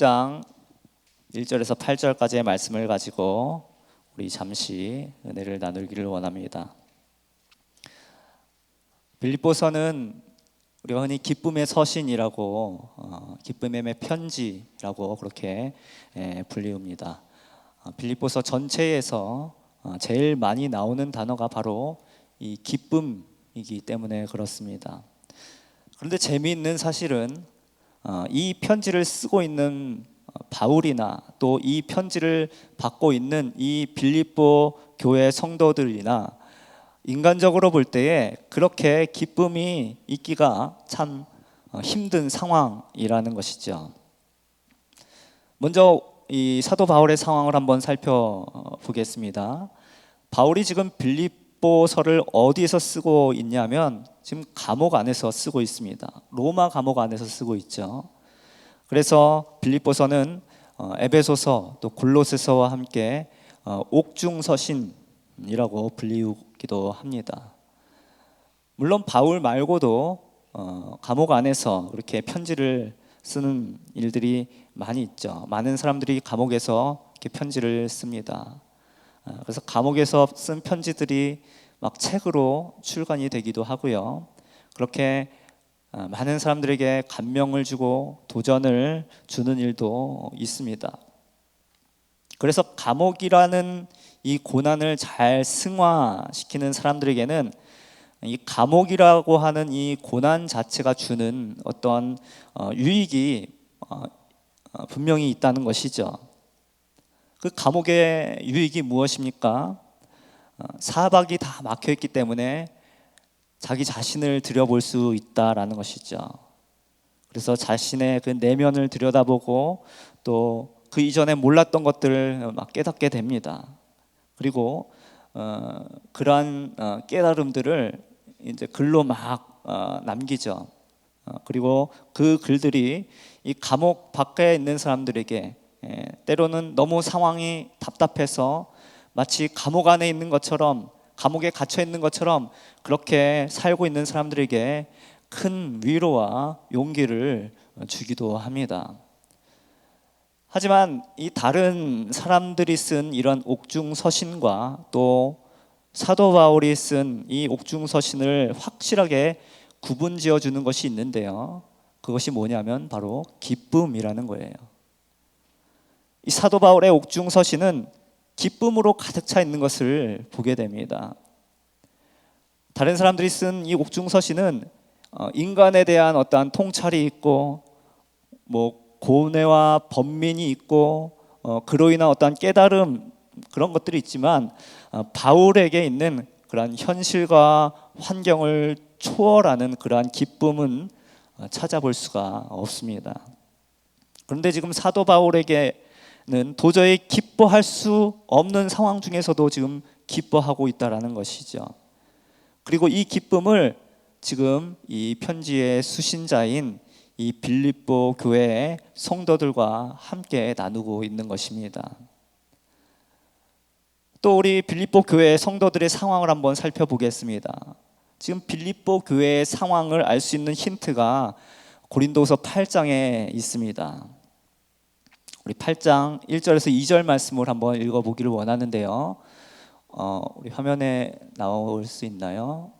장 1절에서 8절까지의 말씀을 가지고 우리 잠시 은혜를 나누기를 원합니다. 빌립보서는 우리가 흔히 기쁨의 서신이라고 기쁨의 편지라고 그렇게 불리웁니다. 빌립보서 전체에서 제일 많이 나오는 단어가 바로 이 기쁨이기 때문에 그렇습니다. 그런데 재미있는 사실은 이 편지를 쓰고 있는 바울이나 또 이 편지를 받고 있는 이 빌립보 교회 성도들이나 인간적으로 볼 때에 그렇게 기쁨이 있기가 참 힘든 상황이라는 것이죠. 먼저 이 사도 바울의 상황을 한번 살펴보겠습니다. 바울이 지금 빌립보서를 어디에서 쓰고 있냐면 지금 감옥 안에서 쓰고 있습니다. 로마 감옥 안에서 쓰고 있죠. 그래서 빌립보서는 에베소서 또 골로새서와 함께 옥중서신이라고 불리우기도 합니다. 물론 바울 말고도 감옥 안에서 그렇게 편지를 쓰는 일들이 많이 있죠. 많은 사람들이 감옥에서 이렇게 편지를 씁니다. 그래서 감옥에서 쓴 편지들이 막 책으로 출간이 되기도 하고요. 그렇게 많은 사람들에게 감명을 주고 도전을 주는 일도 있습니다. 그래서 감옥이라는 이 고난을 잘 승화시키는 사람들에게는 이 감옥이라고 하는 이 고난 자체가 주는 어떤 유익이 분명히 있다는 것이죠. 그 감옥의 유익이 무엇입니까? 사박이 다 막혀 있기 때문에 자기 자신을 들여볼 수 있다라는 것이죠. 그래서 자신의 그 내면을 들여다보고 또 그 이전에 몰랐던 것들을 막 깨닫게 됩니다. 그리고 그러한 깨달음들을 이제 글로 막 남기죠. 그리고 그 글들이 이 감옥 밖에 있는 사람들에게 때로는 너무 상황이 답답해서 마치 감옥 안에 있는 것처럼, 감옥에 갇혀 있는 것처럼 그렇게 살고 있는 사람들에게 큰 위로와 용기를 주기도 합니다. 하지만 이 다른 사람들이 쓴 이런 옥중서신과 또 사도 바울이 쓴 이 옥중서신을 확실하게 구분지어 주는 것이 있는데요. 그것이 뭐냐면 바로 기쁨이라는 거예요. 이 사도 바울의 옥중서신은 기쁨으로 가득 차 있는 것을 보게 됩니다. 다른 사람들이 쓴 이 옥중서신은 인간에 대한 어떠한 통찰이 있고 고뇌와 번민이 있고 그로 인한 어떠한 깨달음 그런 것들이 있지만 바울에게 있는 그러한 현실과 환경을 초월하는 그러한 기쁨은 찾아볼 수가 없습니다. 그런데 지금 사도 바울에게는 도저히 기뻐할 수 없는 상황 중에서도 지금 기뻐하고 있다라는 것이죠. 그리고 이 기쁨을 지금 이 편지의 수신자인 이 빌립보 교회의 성도들과 함께 나누고 있는 것입니다. 또 우리 빌립보 교회의 성도들의 상황을 한번 살펴보겠습니다. 지금 빌립보 교회의 상황을 알 수 있는 힌트가 고린도서 8장에 있습니다. 우리 8장 1절에서 2절 말씀을 한번 읽어보기를 원하는데요. 우리 화면에 나올 수 있나요?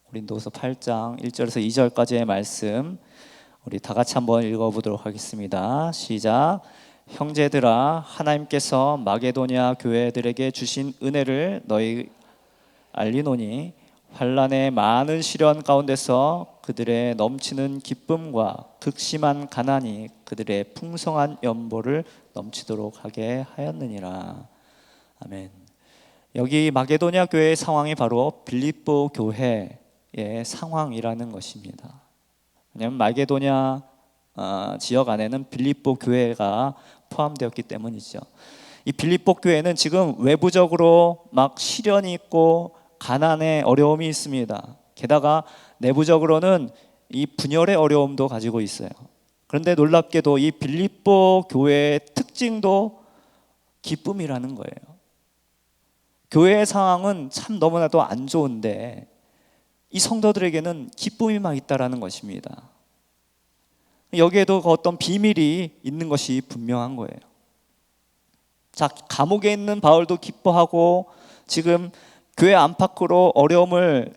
고린도서 8장 1절에서 2절까지의 말씀 우리 다 같이 한번 읽어보도록 하겠습니다. 시작. 형제들아, 하나님께서 마게도냐 교회들에게 주신 은혜를 너희 알리노니 환난의 많은 시련 가운데서 그들의 넘치는 기쁨과 극심한 가난이 그들의 풍성한 연보를 넘치도록 하게 하였느니라. 아멘. 여기 마게도냐 교회의 상황이 바로 빌립보 교회의 상황이라는 것입니다. 왜냐하면 마게도냐 지역 안에는 빌립보 교회가 포함되었기 때문이죠. 이 빌립보 교회는 지금 외부적으로 막 시련이 있고 가난의 어려움이 있습니다. 게다가 내부적으로는 이 분열의 어려움도 가지고 있어요. 그런데 놀랍게도 이 빌립보 교회의 특징도 기쁨이라는 거예요. 교회의 상황은 참 너무나도 안 좋은데 이 성도들에게는 기쁨이 막 있다라는 것입니다. 여기에도 그 어떤 비밀이 있는 것이 분명한 거예요. 자, 감옥에 있는 바울도 기뻐하고 지금 교회 안팎으로 어려움을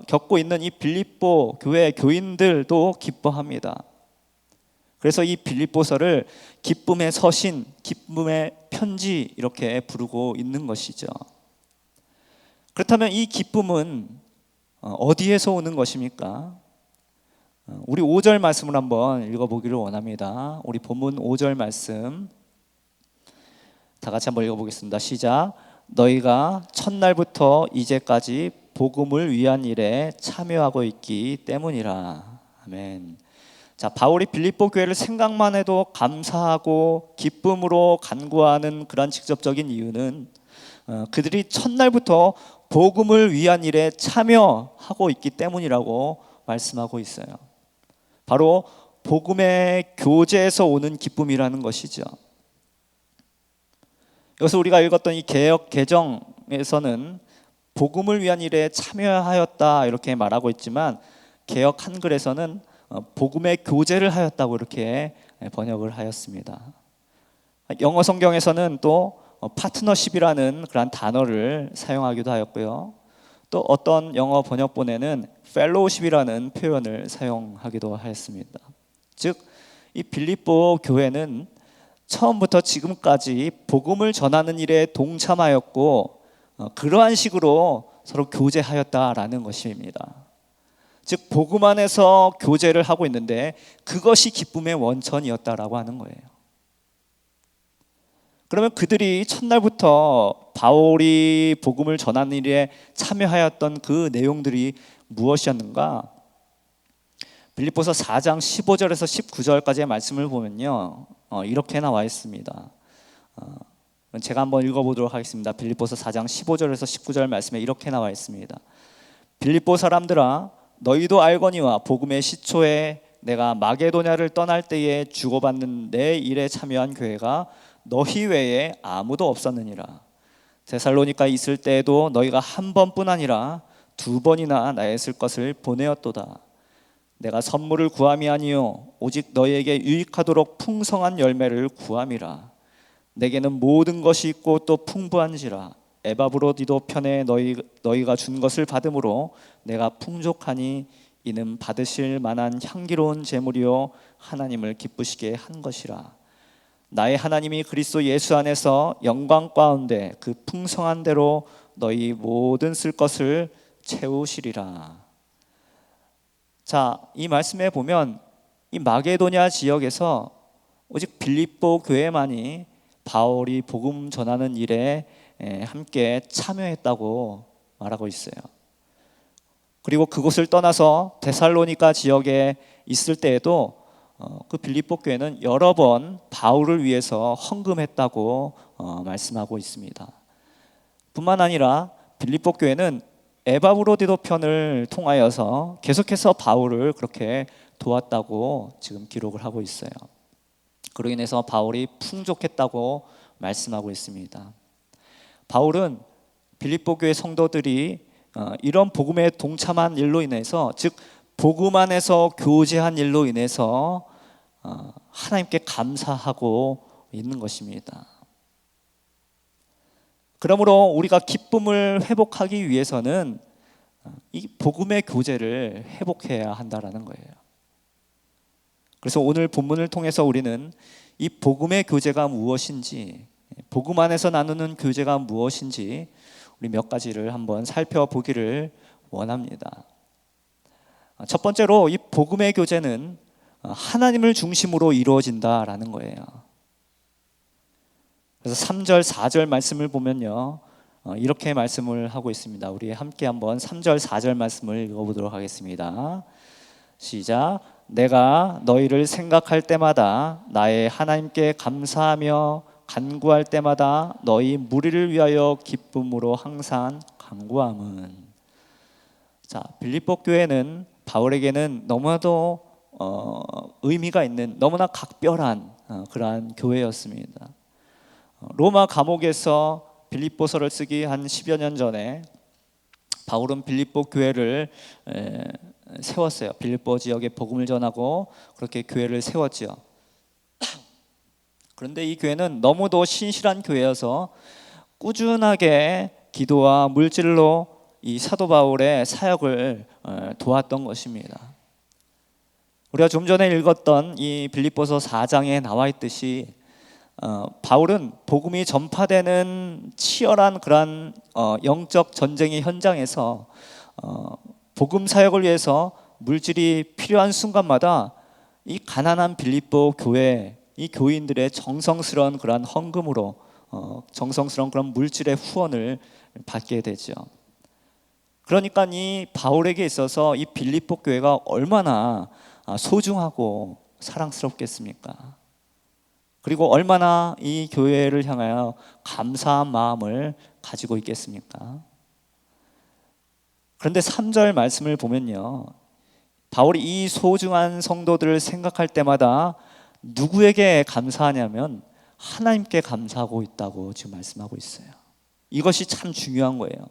겪고 있는 이 빌립보 교회 교인들도 기뻐합니다. 그래서 이 빌립보서를 기쁨의 서신, 기쁨의 편지 이렇게 부르고 있는 것이죠. 그렇다면 이 기쁨은 어디에서 오는 것입니까? 우리 5절 말씀을 한번 읽어보기를 원합니다. 우리 본문 5절 말씀 다 같이 한번 읽어보겠습니다. 시작. 너희가 첫날부터 이제까지 복음을 위한 일에 참여하고 있기 때문이라. 아멘. 자, 바울이 빌립보 교회를 생각만 해도 감사하고 기쁨으로 간구하는 그런 직접적인 이유는 그들이 첫날부터 복음을 위한 일에 참여하고 있기 때문이라고 말씀하고 있어요. 바로 복음의 교제에서 오는 기쁨이라는 것이죠. 여기서 우리가 읽었던 이 개역 개정에서는 복음을 위한 일에 참여하였다 이렇게 말하고 있지만 개역 한글에서는 복음의 교제를 하였다고 이렇게 번역을 하였습니다. 영어 성경에서는 또 파트너십이라는 그런 단어를 사용하기도 하였고요. 또 어떤 영어 번역본에는 펠로우십이라는 표현을 사용하기도 하였습니다. 즉, 이 빌립보 교회는 처음부터 지금까지 복음을 전하는 일에 동참하였고 그러한 식으로 서로 교제하였다라는 것입니다. 즉, 복음 안에서 교제를 하고 있는데 그것이 기쁨의 원천이었다라고 하는 거예요. 그러면 그들이 첫날부터 바울이 복음을 전하는 일에 참여하였던 그 내용들이 무엇이었는가? 빌립보서 4장 15절에서 19절까지의 말씀을 보면요, 이렇게 나와 있습니다. 제가 한번 읽어보도록 하겠습니다. 빌립보서 4장 15절에서 19절 말씀에 이렇게 나와 있습니다. 빌립보 사람들아, 너희도 알거니와 복음의 시초에 내가 마게도냐를 떠날 때에 주고받는 내 일에 참여한 교회가 너희 외에 아무도 없었느니라. 데살로니가에 있을 때에도 너희가 한 번뿐 아니라 두 번이나 나의 쓸 것을 보내었도다. 내가 선물을 구함이 아니요 오직 너희에게 유익하도록 풍성한 열매를 구함이라. 내게는 모든 것이 있고 또 풍부한지라. 에바브로디도 편에 너희가 준 것을 받음으로 내가 풍족하니 이는 받으실 만한 향기로운 제물이요 하나님을 기쁘시게 한 것이라. 나의 하나님이 그리스도 예수 안에서 영광 가운데 그 풍성한 대로 너희 모든 쓸 것을 채우시리라. 자, 이 말씀에 보면 이 마게도냐 지역에서 오직 빌립보 교회만이 바울이 복음 전하는 일에 함께 참여했다고 말하고 있어요. 그리고 그곳을 떠나서 데살로니가 지역에 있을 때에도 그 빌립보 교회는 여러 번 바울을 위해서 헌금했다고 말씀하고 있습니다. 뿐만 아니라 빌립보 교회는 에바브로디도 편을 통하여서 계속해서 바울을 그렇게 도왔다고 지금 기록을 하고 있어요. 그로 인해서 바울이 풍족했다고 말씀하고 있습니다. 바울은 빌립보 교회 성도들이 이런 복음에 동참한 일로 인해서, 즉 복음 안에서 교제한 일로 인해서 하나님께 감사하고 있는 것입니다. 그러므로 우리가 기쁨을 회복하기 위해서는 이 복음의 교제를 회복해야 한다라는 거예요. 그래서 오늘 본문을 통해서 우리는 이 복음의 교제가 무엇인지, 복음 안에서 나누는 교제가 무엇인지 우리 몇 가지를 한번 살펴보기를 원합니다. 첫 번째로 이 복음의 교제는 하나님을 중심으로 이루어진다라는 거예요. 그래서 3절, 4절 말씀을 보면요, 이렇게 말씀을 하고 있습니다. 우리 함께 한번 3절, 4절 말씀을 읽어보도록 하겠습니다. 시작. 내가 너희를 생각할 때마다 나의 하나님께 감사하며 간구할 때마다 너희 무리를 위하여 기쁨으로 항상 간구함은. 자, 빌립보 교회는 바울에게는 너무나도 의미가 있는, 너무나 각별한 그러한 교회였습니다. 로마 감옥에서 빌립보서를 쓰기 한 10여 년 전에 바울은 빌립보 교회를 세웠어요. 빌립보 지역에 복음을 전하고 그렇게 교회를 세웠지요. 그런데 이 교회는 너무도 신실한 교회여서 꾸준하게 기도와 물질로 이 사도 바울의 사역을 도왔던 것입니다. 우리가 좀 전에 읽었던 이 빌립보서 4장에 나와 있듯이 바울은 복음이 전파되는 치열한 그러한 영적 전쟁의 현장에서 복음 사역을 위해서 물질이 필요한 순간마다 이 가난한 빌립보 교회 이 교인들의 정성스러운 그러한 헌금으로 정성스러운 그런 물질의 후원을 받게 되죠. 그러니까 이 바울에게 있어서 이 빌립보 교회가 얼마나 소중하고 사랑스럽겠습니까? 그리고 얼마나 이 교회를 향하여 감사한 마음을 가지고 있겠습니까? 그런데 3절 말씀을 보면요, 바울이 이 소중한 성도들을 생각할 때마다 누구에게 감사하냐면 하나님께 감사하고 있다고 지금 말씀하고 있어요. 이것이 참 중요한 거예요.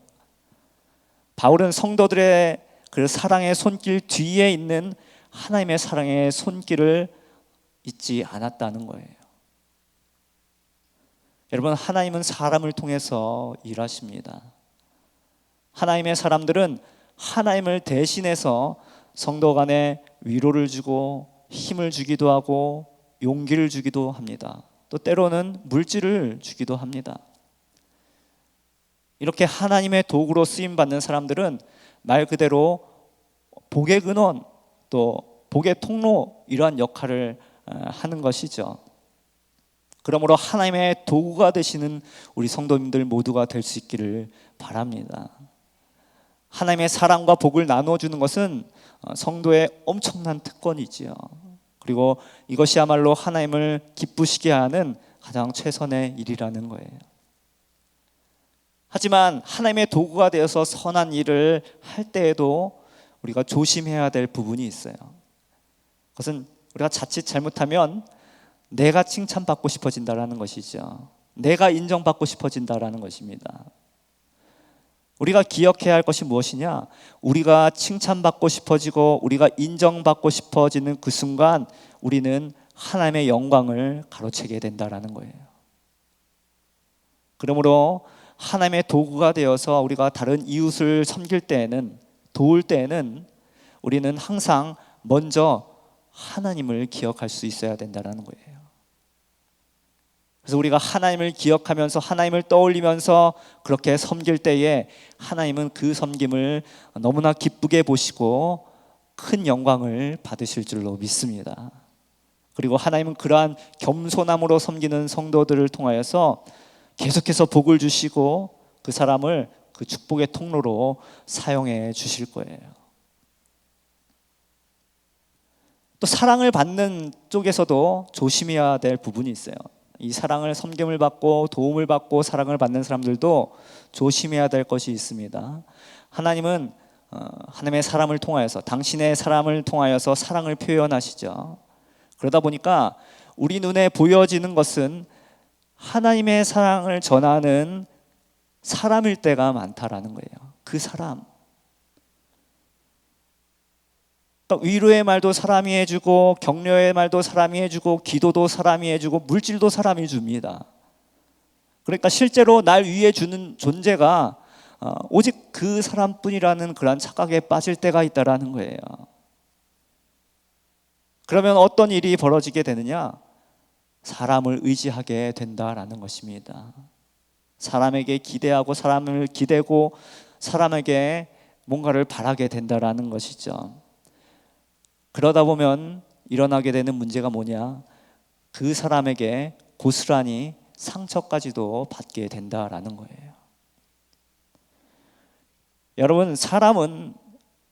바울은 성도들의 그 사랑의 손길 뒤에 있는 하나님의 사랑의 손길을 잊지 않았다는 거예요. 여러분, 하나님은 사람을 통해서 일하십니다. 하나님의 사람들은 하나님을 대신해서 성도 간에 위로를 주고 힘을 주기도 하고 용기를 주기도 합니다. 또 때로는 물질을 주기도 합니다. 이렇게 하나님의 도구로 쓰임받는 사람들은 말 그대로 복의 근원 또 복의 통로 이러한 역할을 하는 것이죠. 그러므로 하나님의 도구가 되시는 우리 성도님들 모두가 될 수 있기를 바랍니다. 하나님의 사랑과 복을 나눠주는 것은 성도의 엄청난 특권이지요. 그리고 이것이야말로 하나님을 기쁘시게 하는 가장 최선의 일이라는 거예요. 하지만 하나님의 도구가 되어서 선한 일을 할 때에도 우리가 조심해야 될 부분이 있어요. 그것은 우리가 자칫 잘못하면 내가 칭찬받고 싶어진다라는 것이죠. 내가 인정받고 싶어진다라는 것입니다. 우리가 기억해야 할 것이 무엇이냐? 우리가 칭찬받고 싶어지고 우리가 인정받고 싶어지는 그 순간 우리는 하나님의 영광을 가로채게 된다라는 거예요. 그러므로 하나님의 도구가 되어서 우리가 다른 이웃을 섬길 때에는, 도울 때에는 우리는 항상 먼저 하나님을 기억할 수 있어야 된다는 거예요. 그래서 우리가 하나님을 기억하면서 하나님을 떠올리면서 그렇게 섬길 때에 하나님은 그 섬김을 너무나 기쁘게 보시고 큰 영광을 받으실 줄로 믿습니다. 그리고 하나님은 그러한 겸손함으로 섬기는 성도들을 통하여서 계속해서 복을 주시고 그 사람을 그 축복의 통로로 사용해 주실 거예요. 또 사랑을 받는 쪽에서도 조심해야 될 부분이 있어요. 이 사랑을 섬김을 받고 도움을 받고 사랑을 받는 사람들도 조심해야 될 것이 있습니다. 하나님은 하나님의 사람을 통하여서 당신의 사람을 통하여서 사랑을 표현하시죠. 그러다 보니까 우리 눈에 보여지는 것은 하나님의 사랑을 전하는 사람일 때가 많다라는 거예요. 그 사람. 위로의 말도 사람이 해주고 격려의 말도 사람이 해주고 기도도 사람이 해주고 물질도 사람이 줍니다. 그러니까 실제로 날 위해 주는 존재가 오직 그 사람뿐이라는 그런 착각에 빠질 때가 있다라는 거예요. 그러면 어떤 일이 벌어지게 되느냐? 사람을 의지하게 된다라는 것입니다. 사람에게 기대하고 사람을 기대고 사람에게 뭔가를 바라게 된다라는 것이죠. 그러다 보면 일어나게 되는 문제가 뭐냐? 그 사람에게 고스란히 상처까지도 받게 된다라는 거예요. 여러분, 사람은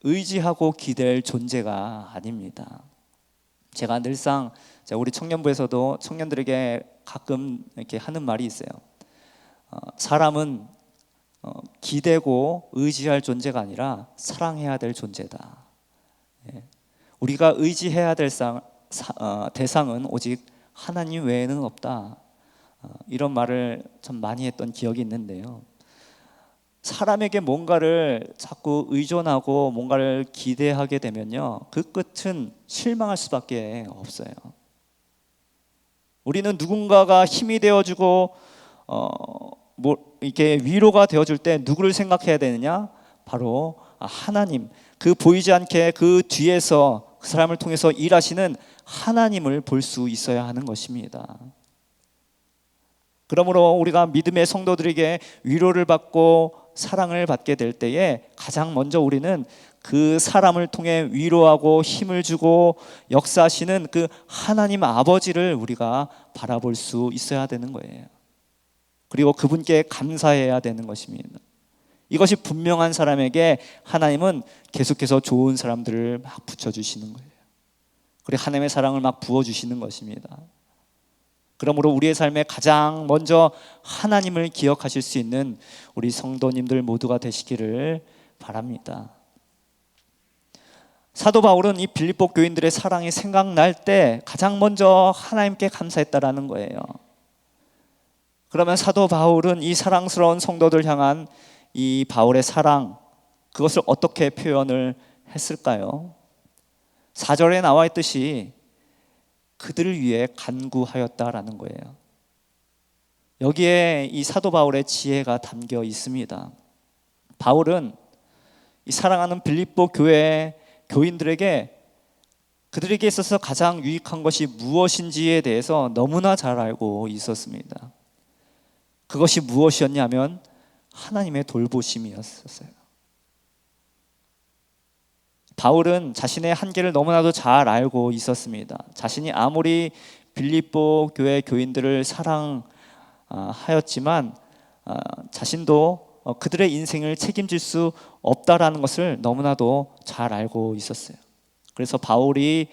의지하고 기댈 존재가 아닙니다. 제가 늘상 우리 청년부에서도 청년들에게 가끔 이렇게 하는 말이 있어요. 사람은 기대고 의지할 존재가 아니라 사랑해야 될 존재다. 우리가 의지해야 될 대상은 오직 하나님 외에는 없다. 이런 말을 참 많이 했던 기억이 있는데요. 사람에게 뭔가를 자꾸 의존하고 뭔가를 기대하게 되면요, 그 끝은 실망할 수밖에 없어요. 우리는 누군가가 힘이 되어주고 이렇게 위로가 되어줄 때 누구를 생각해야 되느냐? 바로 하나님, 그 보이지 않게 그 뒤에서 그 사람을 통해서 일하시는 하나님을 볼 수 있어야 하는 것입니다. 그러므로 우리가 믿음의 성도들에게 위로를 받고 사랑을 받게 될 때에 가장 먼저 우리는 그 사람을 통해 위로하고 힘을 주고 역사하시는 그 하나님 아버지를 우리가 바라볼 수 있어야 되는 거예요. 그리고 그분께 감사해야 되는 것입니다. 이것이 분명한 사람에게 하나님은 계속해서 좋은 사람들을 막 붙여주시는 거예요. 그리고 하나님의 사랑을 막 부어주시는 것입니다. 그러므로 우리의 삶에 가장 먼저 하나님을 기억하실 수 있는 우리 성도님들 모두가 되시기를 바랍니다. 사도 바울은 이 빌립보 교인들의 사랑이 생각날 때 가장 먼저 하나님께 감사했다라는 거예요. 그러면 사도 바울은 이 사랑스러운 성도들 향한 이 바울의 사랑, 그것을 어떻게 표현을 했을까요? 4절에 나와 있듯이 그들을 위해 간구하였다라는 거예요. 여기에 이 사도 바울의 지혜가 담겨 있습니다. 바울은 이 사랑하는 빌립보 교회 교인들에게 그들에게 있어서 가장 유익한 것이 무엇인지에 대해서 너무나 잘 알고 있었습니다. 그것이 무엇이었냐면 하나님의 돌보심이었어요. 바울은 자신의 한계를 너무나도 잘 알고 있었습니다. 자신이 아무리 빌립보 교회 교인들을 사랑하였지만 자신도 그들의 인생을 책임질 수 없다라는 것을 너무나도 잘 알고 있었어요. 그래서 바울이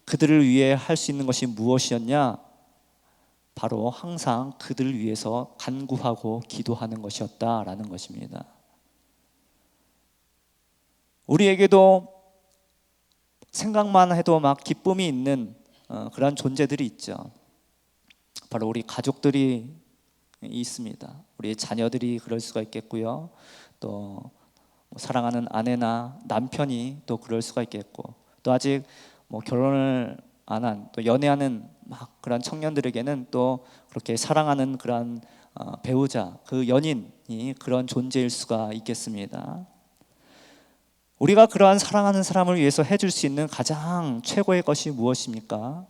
그들을 위해 할 수 있는 것이 무엇이었냐? 바로 항상 그들을 위해서 간구하고 기도하는 것이었다라는 것입니다. 우리에게도 생각만 해도 막 기쁨이 있는 그런 존재들이 있죠. 바로 우리 가족들이 있습니다. 우리 자녀들이 그럴 수가 있겠고요. 또 사랑하는 아내나 남편이 또 그럴 수가 있겠고, 또 아직 결혼을 안 한, 또 연애하는 막 그런 청년들에게는 또 그렇게 사랑하는 그런 배우자, 그 연인이 그런 존재일 수가 있겠습니다. 우리가 그러한 사랑하는 사람을 위해서 해줄 수 있는 가장 최고의 것이 무엇입니까?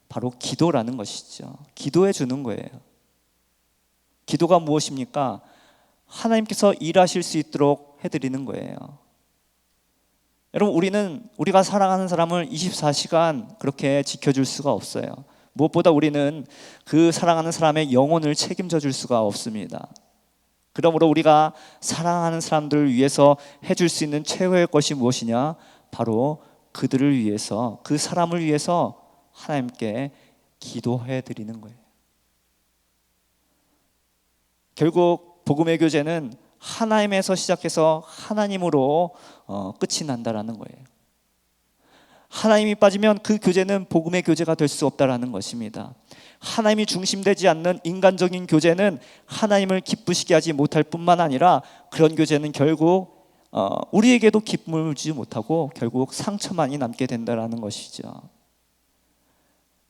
바로 기도라는 것이죠. 기도해 주는 거예요. 기도가 무엇입니까? 하나님께서 일하실 수 있도록 해드리는 거예요. 여러분, 우리가 사랑하는 사람을 24시간 그렇게 지켜줄 수가 없어요. 무엇보다 우리는 그 사랑하는 사람의 영혼을 책임져 줄 수가 없습니다. 그러므로 우리가 사랑하는 사람들을 위해서 해줄 수 있는 최고의 것이 무엇이냐? 바로 그들을 위해서, 그 사람을 위해서 하나님께 기도해 드리는 거예요. 결국 복음의 교제는 하나님에서 시작해서 하나님으로 끝이 난다라는 거예요. 하나님이 빠지면 그 교제는 복음의 교제가 될 수 없다라는 것입니다. 하나님이 중심되지 않는 인간적인 교제는 하나님을 기쁘시게 하지 못할 뿐만 아니라 그런 교제는 결국 우리에게도 기쁨을 주지 못하고 결국 상처만이 남게 된다라는 것이죠.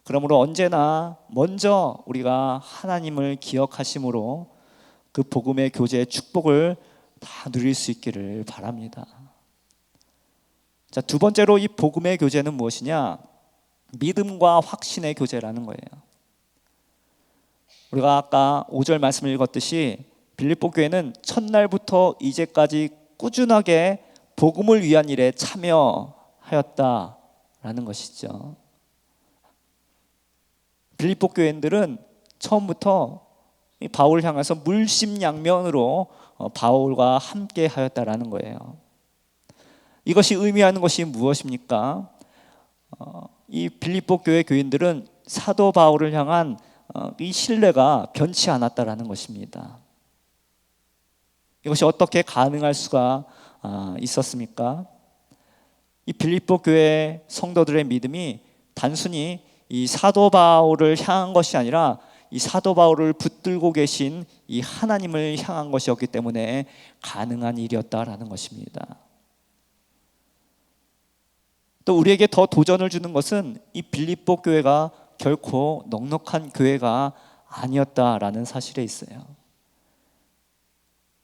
그러므로 언제나 먼저 우리가 하나님을 기억하심으로 그 복음의 교제의 축복을 다 누릴 수 있기를 바랍니다. 자, 두 번째로 이 복음의 교제는 무엇이냐? 믿음과 확신의 교제라는 거예요. 우리가 아까 5절 말씀을 읽었듯이 빌립보 교회는 첫날부터 이제까지 꾸준하게 복음을 위한 일에 참여하였다라는 것이죠. 빌립보 교인들은 처음부터 이 바울을 향해서 물심양면으로 바울과 함께 하였다라는 거예요. 이것이 의미하는 것이 무엇입니까? 이 빌립보 교회 교인들은 사도 바울을 향한 이 신뢰가 변치 않았다라는 것입니다. 이것이 어떻게 가능할 수가 있었습니까? 이 빌립보 교회 성도들의 믿음이 단순히 이 사도 바울을 향한 것이 아니라 이 사도 바울을 붙들고 계신 이 하나님을 향한 것이었기 때문에 가능한 일이었다라는 것입니다. 또 우리에게 더 도전을 주는 것은 이 빌립보 교회가 결코 넉넉한 교회가 아니었다라는 사실에 있어요.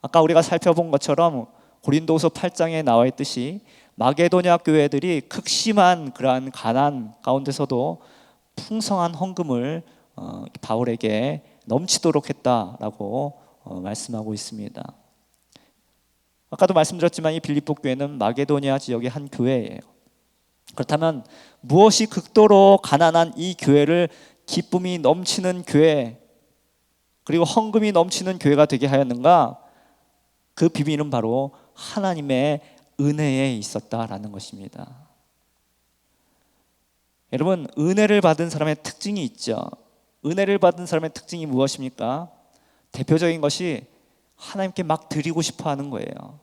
아까 우리가 살펴본 것처럼 고린도후서 8장에 나와 있듯이 마게도냐 교회들이 극심한 그러한 가난 가운데서도 풍성한 헌금을 바울에게 넘치도록 했다라고 말씀하고 있습니다. 아까도 말씀드렸지만 이 빌립보 교회는 마게도냐 지역의 한 교회예요. 그렇다면 무엇이 극도로 가난한 이 교회를 기쁨이 넘치는 교회, 그리고 헌금이 넘치는 교회가 되게 하였는가? 그 비밀은 바로 하나님의 은혜에 있었다라는 것입니다. 여러분, 은혜를 받은 사람의 특징이 있죠. 은혜를 받은 사람의 특징이 무엇입니까? 대표적인 것이 하나님께 막 드리고 싶어 하는 거예요.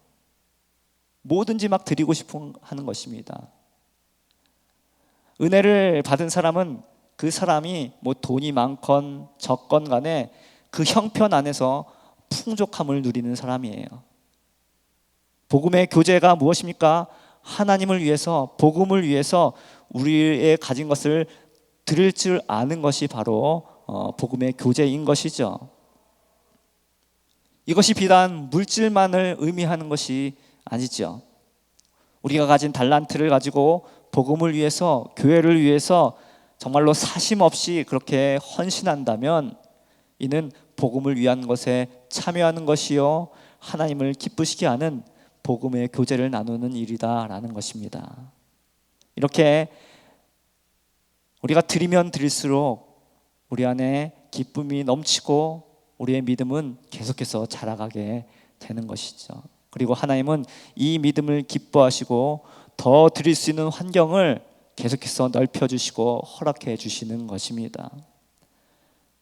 뭐든지 막 드리고 싶어 하는 것입니다. 은혜를 받은 사람은 그 사람이 뭐 돈이 많건 적건 간에 그 형편 안에서 풍족함을 누리는 사람이에요. 복음의 교제가 무엇입니까? 하나님을 위해서, 복음을 위해서 우리의 가진 것을 드릴 줄 아는 것이 바로 복음의 교제인 것이죠. 이것이 비단 물질만을 의미하는 것이 아니죠. 우리가 가진 달란트를 가지고 복음을 위해서, 교회를 위해서 정말로 사심 없이 그렇게 헌신한다면 이는 복음을 위한 것에 참여하는 것이요, 하나님을 기쁘시게 하는 복음의 교제를 나누는 일이다라는 것입니다. 이렇게 우리가 드리면 드릴수록 우리 안에 기쁨이 넘치고 우리의 믿음은 계속해서 자라가게 되는 것이죠. 그리고 하나님은 이 믿음을 기뻐하시고 더 드릴 수 있는 환경을 계속해서 넓혀주시고 허락해 주시는 것입니다.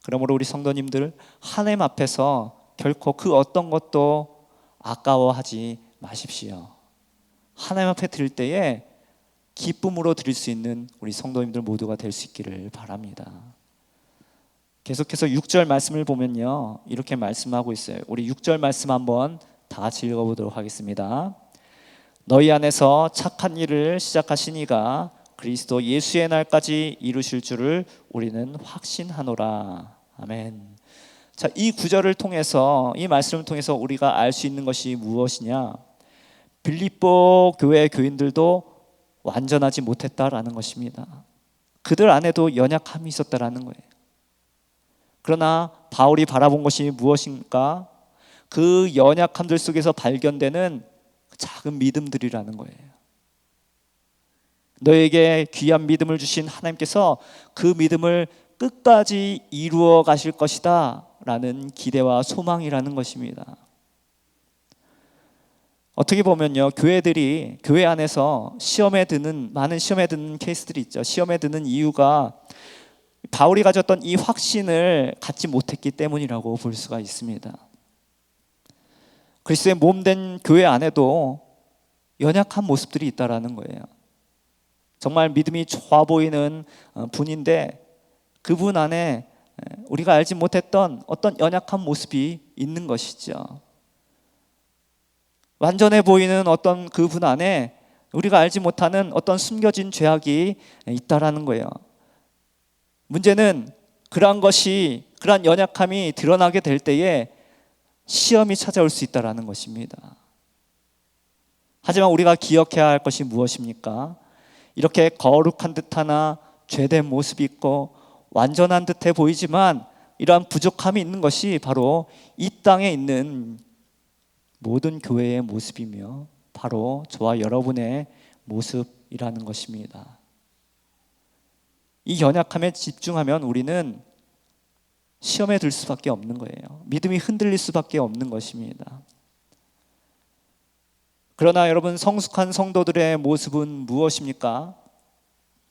그러므로 우리 성도님들, 하나님 앞에서 결코 그 어떤 것도 아까워하지 마십시오. 하나님 앞에 드릴 때에 기쁨으로 드릴 수 있는 우리 성도님들 모두가 될 수 있기를 바랍니다. 계속해서 6절 말씀을 보면요, 이렇게 말씀하고 있어요. 우리 6절 말씀 한번 다 같이 읽어보도록 하겠습니다. 너희 안에서 착한 일을 시작하신 이가 그리스도 예수의 날까지 이루실 줄을 우리는 확신하노라. 아멘. 자, 이 구절을 통해서, 이 말씀을 통해서 우리가 알 수 있는 것이 무엇이냐? 빌립보 교회 교인들도 완전하지 못했다라는 것입니다. 그들 안에도 연약함이 있었다라는 거예요. 그러나 바울이 바라본 것이 무엇인가? 그 연약함들 속에서 발견되는 작은 믿음들이라는 거예요. 너에게 귀한 믿음을 주신 하나님께서 그 믿음을 끝까지 이루어 가실 것이다 라는 기대와 소망이라는 것입니다. 어떻게 보면요, 교회들이 교회 안에서 많은 시험에 드는 케이스들이 있죠. 시험에 드는 이유가 바울이 가졌던 이 확신을 갖지 못했기 때문이라고 볼 수가 있습니다. 그리스도의 몸된 교회 안에도 연약한 모습들이 있다라는 거예요. 정말 믿음이 좋아 보이는 분인데 그분 안에 우리가 알지 못했던 어떤 연약한 모습이 있는 것이죠. 완전해 보이는 어떤 그분 안에 우리가 알지 못하는 어떤 숨겨진 죄악이 있다라는 거예요. 문제는 그러한 연약함이 드러나게 될 때에 시험이 찾아올 수 있다라는 것입니다. 하지만 우리가 기억해야 할 것이 무엇입니까? 이렇게 거룩한 듯하나 죄된 모습이 있고 완전한 듯해 보이지만 이러한 부족함이 있는 것이 바로 이 땅에 있는 모든 교회의 모습이며 바로 저와 여러분의 모습이라는 것입니다. 이 연약함에 집중하면 우리는 시험에 들 수밖에 없는 거예요. 믿음이 흔들릴 수밖에 없는 것입니다. 그러나 여러분, 성숙한 성도들의 모습은 무엇입니까?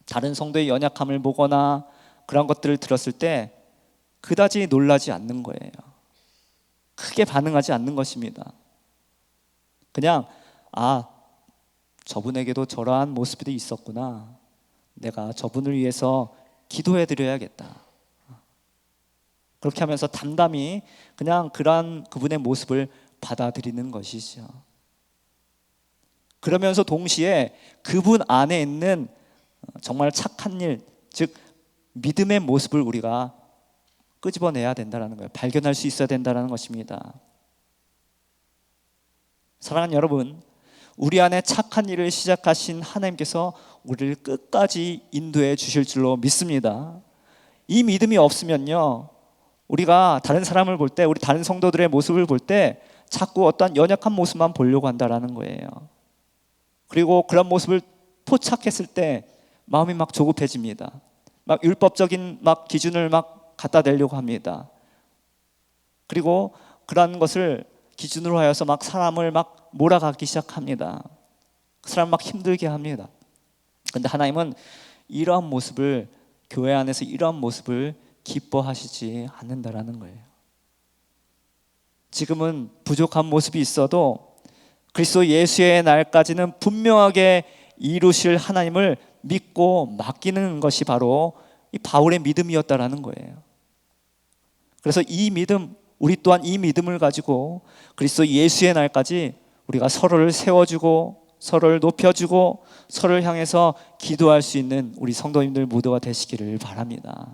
다른 성도의 연약함을 보거나 그런 것들을 들었을 때 그다지 놀라지 않는 거예요. 크게 반응하지 않는 것입니다. 그냥 저분에게도 저러한 모습이 있었구나. 내가 저분을 위해서 기도해 드려야겠다. 그렇게 하면서 담담히 그냥 그러한 그분의 모습을 받아들이는 것이죠. 그러면서 동시에 그분 안에 있는 정말 착한 일, 즉 믿음의 모습을 우리가 끄집어내야 된다는 거예요. 발견할 수 있어야 된다는 것입니다. 사랑하는 여러분, 우리 안에 착한 일을 시작하신 하나님께서 우리를 끝까지 인도해 주실 줄로 믿습니다. 이 믿음이 없으면요, 우리가 다른 사람을 볼 때, 우리 다른 성도들의 모습을 볼 때 자꾸 어떠한 연약한 모습만 보려고 한다는 거예요. 그리고 그런 모습을 포착했을 때 마음이 막 조급해집니다. 막 율법적인 막 기준을 막 갖다 대려고 합니다. 그리고 그런 것을 기준으로 하여서 막 사람을 막 몰아가기 시작합니다. 그 사람 막 힘들게 합니다. 그런데 하나님은 이러한 모습을, 교회 안에서 이러한 모습을 기뻐하시지 않는다라는 거예요. 지금은 부족한 모습이 있어도 그리스도 예수의 날까지는 분명하게 이루실 하나님을 믿고 맡기는 것이 바로 이 바울의 믿음이었다라는 거예요. 그래서 이 믿음, 우리 또한 이 믿음을 가지고 그리스도 예수의 날까지 우리가 서로를 세워주고 서로를 높여주고 서로를 향해서 기도할 수 있는 우리 성도님들 모두가 되시기를 바랍니다.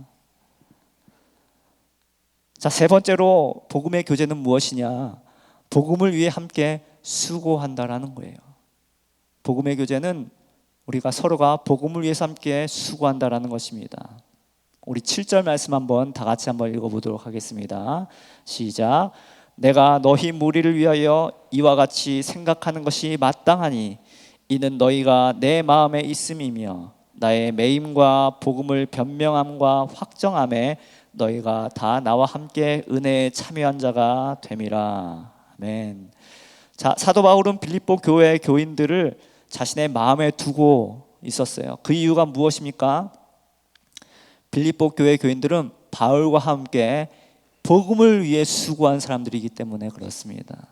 자, 세 번째로 복음의 교제는 무엇이냐? 복음을 위해 함께 수고한다라는 거예요. 복음의 교제는 우리가 서로가 복음을 위해서 함께 수고한다라는 것입니다. 우리 7절 말씀 한번 다 같이 한번 읽어보도록 하겠습니다. 시작. 내가 너희 무리를 위하여 이와 같이 생각하는 것이 마땅하니 이는 너희가 내 마음에 있음이며 나의 매임과 복음을 변명함과 확정함에 너희가 다 나와 함께 은혜에 참여한 자가 됨이라. 아멘. 자, 사도 바울은 빌립보 교회 교인들을 자신의 마음에 두고 있었어요. 그 이유가 무엇입니까? 빌립보 교회 교인들은 바울과 함께 복음을 위해 수고한 사람들이기 때문에 그렇습니다.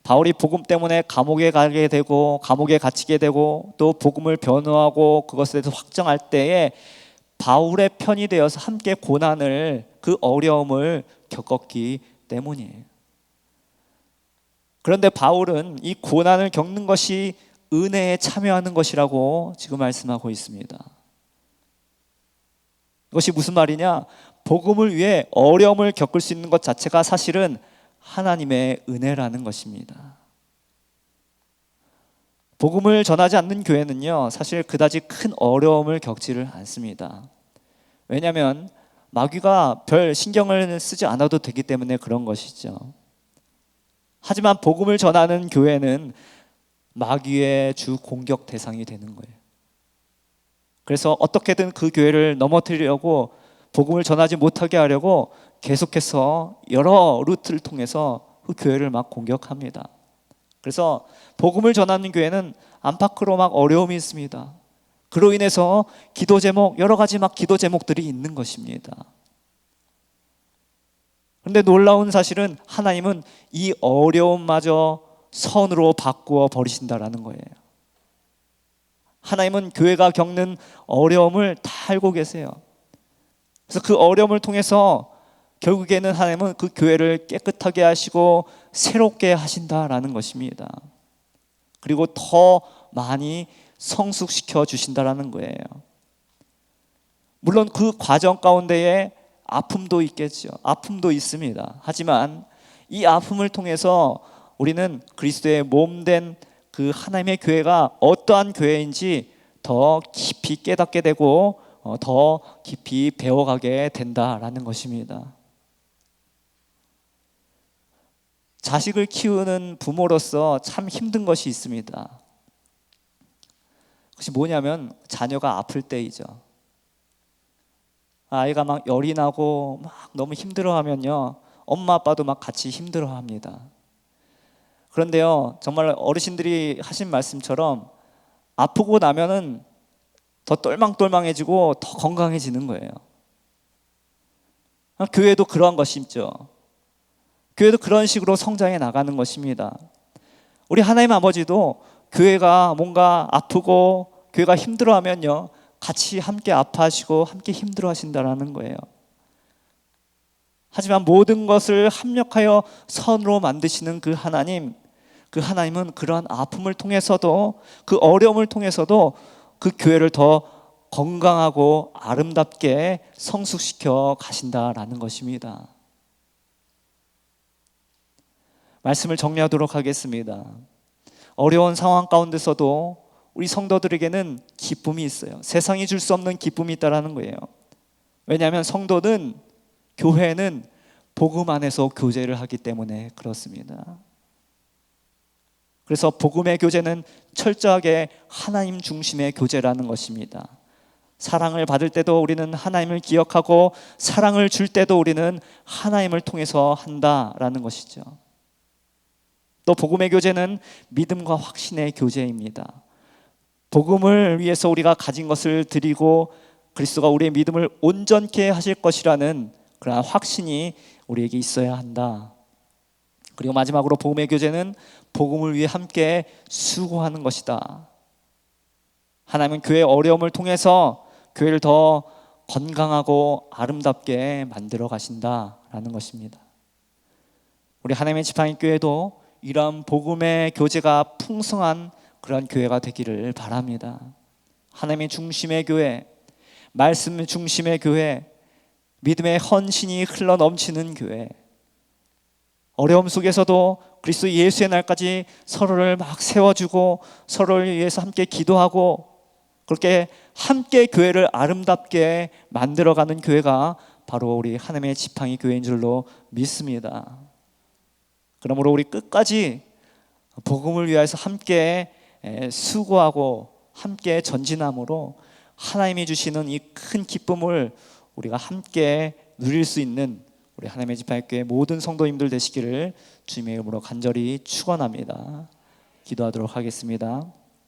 바울이 복음 때문에 감옥에 가게 되고 감옥에 갇히게 되고 또 복음을 변호하고 그것에 대해서 확정할 때에 바울의 편이 되어서 함께 고난을, 그 어려움을 겪었기 때문이에요. 그런데 바울은 이 고난을 겪는 것이 은혜에 참여하는 것이라고 지금 말씀하고 있습니다. 이것이 무슨 말이냐? 복음을 위해 어려움을 겪을 수 있는 것 자체가 사실은 하나님의 은혜라는 것입니다. 복음을 전하지 않는 교회는요, 사실 그다지 큰 어려움을 겪지를 않습니다. 왜냐하면 마귀가 별 신경을 쓰지 않아도 되기 때문에 그런 것이죠. 하지만 복음을 전하는 교회는 마귀의 주 공격 대상이 되는 거예요. 그래서 어떻게든 그 교회를 넘어뜨리려고, 복음을 전하지 못하게 하려고 계속해서 여러 루트를 통해서 그 교회를 막 공격합니다. 그래서 복음을 전하는 교회는 안팎으로 막 어려움이 있습니다. 그로 인해서 기도 제목, 여러 가지 막 기도 제목들이 있는 것입니다. 그런데 놀라운 사실은 하나님은 이 어려움마저 선으로 바꾸어 버리신다라는 거예요. 하나님은 교회가 겪는 어려움을 다 알고 계세요. 그래서 그 어려움을 통해서 결국에는 하나님은 그 교회를 깨끗하게 하시고 새롭게 하신다라는 것입니다. 그리고 더 많이 성숙시켜 주신다라는 거예요. 물론 그 과정 가운데에 아픔도 있겠죠. 아픔도 있습니다. 하지만 이 아픔을 통해서 우리는 그리스도의 몸된 그 하나님의 교회가 어떠한 교회인지 더 깊이 깨닫게 되고 더 깊이 배워가게 된다라는 것입니다. 자식을 키우는 부모로서 참 힘든 것이 있습니다. 그것이 뭐냐면 자녀가 아플 때이죠. 아이가 막 열이 나고 막 너무 힘들어하면요, 엄마 아빠도 막 같이 힘들어합니다. 그런데요, 정말 어르신들이 하신 말씀처럼 아프고 나면은 더 똘망똘망해지고 더 건강해지는 거예요. 교회도 그러한 것이 있죠. 교회도 그런 식으로 성장해 나가는 것입니다. 우리 하나님 아버지도 교회가 뭔가 아프고 교회가 힘들어하면요, 같이 함께 아파하시고 함께 힘들어하신다라는 거예요. 하지만 모든 것을 합력하여 선으로 만드시는 그 하나님은 그러한 아픔을 통해서도, 그 어려움을 통해서도 그 교회를 더 건강하고 아름답게 성숙시켜 가신다라는 것입니다. 말씀을 정리하도록 하겠습니다. 어려운 상황 가운데서도 우리 성도들에게는 기쁨이 있어요. 세상이 줄 수 없는 기쁨이 있다라는 거예요. 왜냐하면 성도는, 교회는 복음 안에서 교제를 하기 때문에 그렇습니다. 그래서 복음의 교제는 철저하게 하나님 중심의 교제라는 것입니다. 사랑을 받을 때도 우리는 하나님을 기억하고, 사랑을 줄 때도 우리는 하나님을 통해서 한다라는 것이죠. 또 복음의 교제는 믿음과 확신의 교제입니다. 복음을 위해서 우리가 가진 것을 드리고 그리스도가 우리의 믿음을 온전케 하실 것이라는 그러한 확신이 우리에게 있어야 한다. 그리고 마지막으로 복음의 교제는 복음을 위해 함께 수고하는 것이다. 하나님은 교회의 어려움을 통해서 교회를 더 건강하고 아름답게 만들어 가신다라는 것입니다. 우리 하나님의 지팡이 교회도 이러한 복음의 교제가 풍성한 그런 교회가 되기를 바랍니다. 하나님의 중심의 교회, 말씀 중심의 교회, 믿음의 헌신이 흘러 넘치는 교회, 어려움 속에서도 그리스도 예수의 날까지 서로를 막 세워주고 서로를 위해서 함께 기도하고 그렇게 함께 교회를 아름답게 만들어가는 교회가 바로 우리 하나님의 지팡이 교회인 줄로 믿습니다. 그러므로 우리 끝까지 복음을 위해서 함께 수고하고 함께 전진함으로 하나님이 주시는 이 큰 기쁨을 우리가 함께 누릴 수 있는 우리 하나님의 지팡이 교회 모든 성도님들 되시기를 주님의 이름으로 간절히 축원합니다. 기도하도록 하겠습니다.